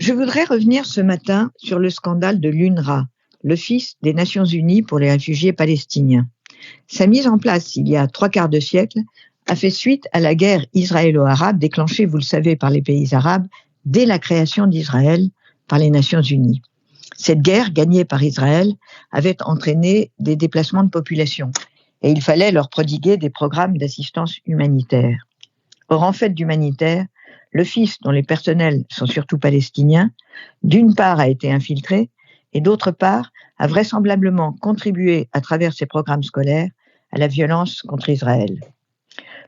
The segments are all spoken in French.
Je voudrais revenir ce matin sur le scandale de l'UNRWA, l'Office des Nations Unies pour les réfugiés palestiniens. Sa mise en place il y a 3/4 de siècle a fait suite à la guerre israélo-arabe déclenchée, vous le savez, par les pays arabes dès la création d'Israël par les Nations Unies. Cette guerre, gagnée par Israël, avait entraîné des déplacements de population et il fallait leur prodiguer des programmes d'assistance humanitaire. Or, en fait d'humanitaire, l'Office, dont les personnels sont surtout palestiniens, d'une part a été infiltré et d'autre part a vraisemblablement contribué à travers ses programmes scolaires à la violence contre Israël.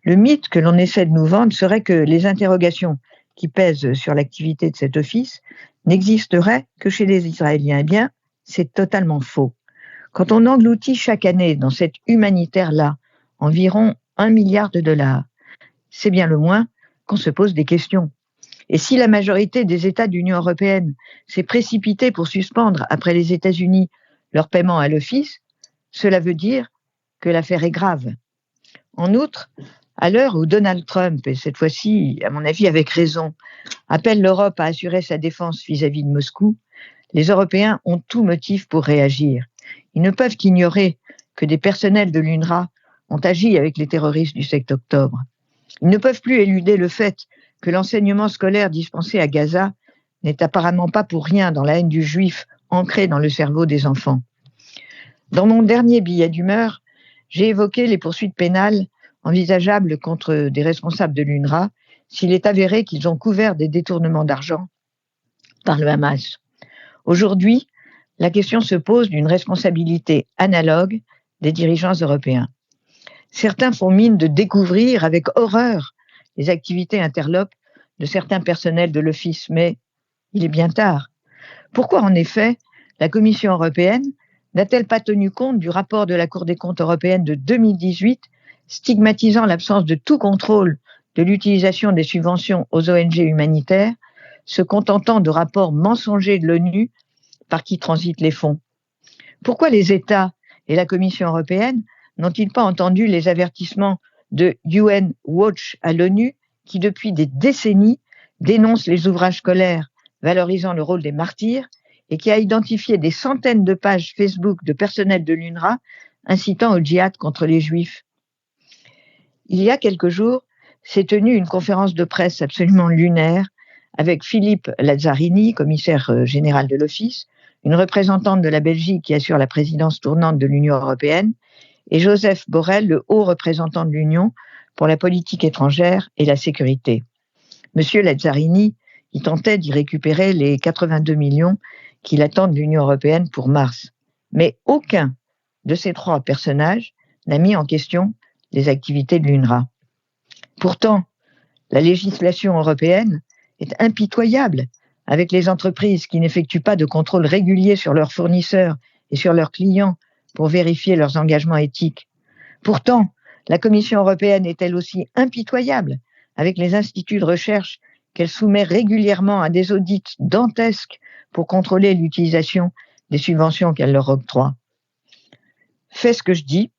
Le mythe que l'on essaie de nous vendre serait que les interrogations qui pèsent sur l'activité de cet office n'existeraient que chez les Israéliens. Eh bien, c'est totalement faux. Quand on engloutit chaque année dans cette humanitaire-là environ 1 milliard de dollars, c'est bien le moins qu'on se pose des questions. Et si la majorité des États de l'Union européenne s'est précipitée pour suspendre, après les États-Unis, leur paiement à l'Office, cela veut dire que l'affaire est grave. En outre, à l'heure où Donald Trump, et cette fois-ci, à mon avis avec raison, appelle l'Europe à assurer sa défense vis-à-vis de Moscou, les Européens ont tout motif pour réagir. Ils ne peuvent qu'ignorer que des personnels de l'UNRWA ont agi avec les terroristes du 7 octobre. Ils ne peuvent plus éluder le fait que l'enseignement scolaire dispensé à Gaza n'est apparemment pas pour rien dans la haine du juif ancrée dans le cerveau des enfants. Dans mon dernier billet d'humeur, j'ai évoqué les poursuites pénales envisageables contre des responsables de l'UNRWA s'il est avéré qu'ils ont couvert des détournements d'argent par le Hamas. Aujourd'hui, la question se pose d'une responsabilité analogue des dirigeants européens. Certains font mine de découvrir avec horreur les activités interlopes de certains personnels de l'Office, mais il est bien tard. Pourquoi, en effet, la Commission européenne n'a-t-elle pas tenu compte du rapport de la Cour des comptes européenne de 2018 stigmatisant l'absence de tout contrôle de l'utilisation des subventions aux ONG humanitaires, se contentant de rapports mensongers de l'ONU par qui transitent les fonds? Pourquoi les États et la Commission européenne n'ont-ils pas entendu les avertissements de UN Watch à l'ONU qui, depuis des décennies, dénonce les ouvrages scolaires valorisant le rôle des martyrs et qui a identifié des centaines de pages Facebook de personnel de l'UNRWA incitant au djihad contre les Juifs? Il y a quelques jours, s'est tenue une conférence de presse absolument lunaire avec Philippe Lazzarini, commissaire général de l'Office, une représentante de la Belgique qui assure la présidence tournante de l'Union européenne, et Joseph Borrell, le haut représentant de l'Union pour la politique étrangère et la sécurité. Monsieur Lazzarini, il tentait d'y récupérer les 82 millions qu'il attend de l'Union européenne pour mars. Mais aucun de ces 3 personnages n'a mis en question les activités de l'UNRWA. Pourtant, la législation européenne est impitoyable avec les entreprises qui n'effectuent pas de contrôle régulier sur leurs fournisseurs et sur leurs clients pour vérifier leurs engagements éthiques. Pourtant, la Commission européenne est elle aussi impitoyable avec les instituts de recherche qu'elle soumet régulièrement à des audits dantesques pour contrôler l'utilisation des subventions qu'elle leur octroie. Fais ce que je dis,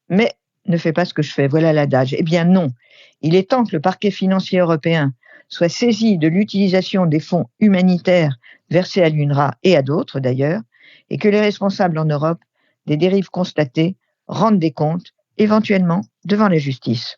mais ne fais pas ce que je fais. Voilà l'adage. Eh bien non, il est temps que le parquet financier européen soit saisi de l'utilisation des fonds humanitaires versés à l'UNRWA et à d'autres d'ailleurs, et que les responsables en Europe des dérives constatées rendent des comptes, éventuellement devant la justice.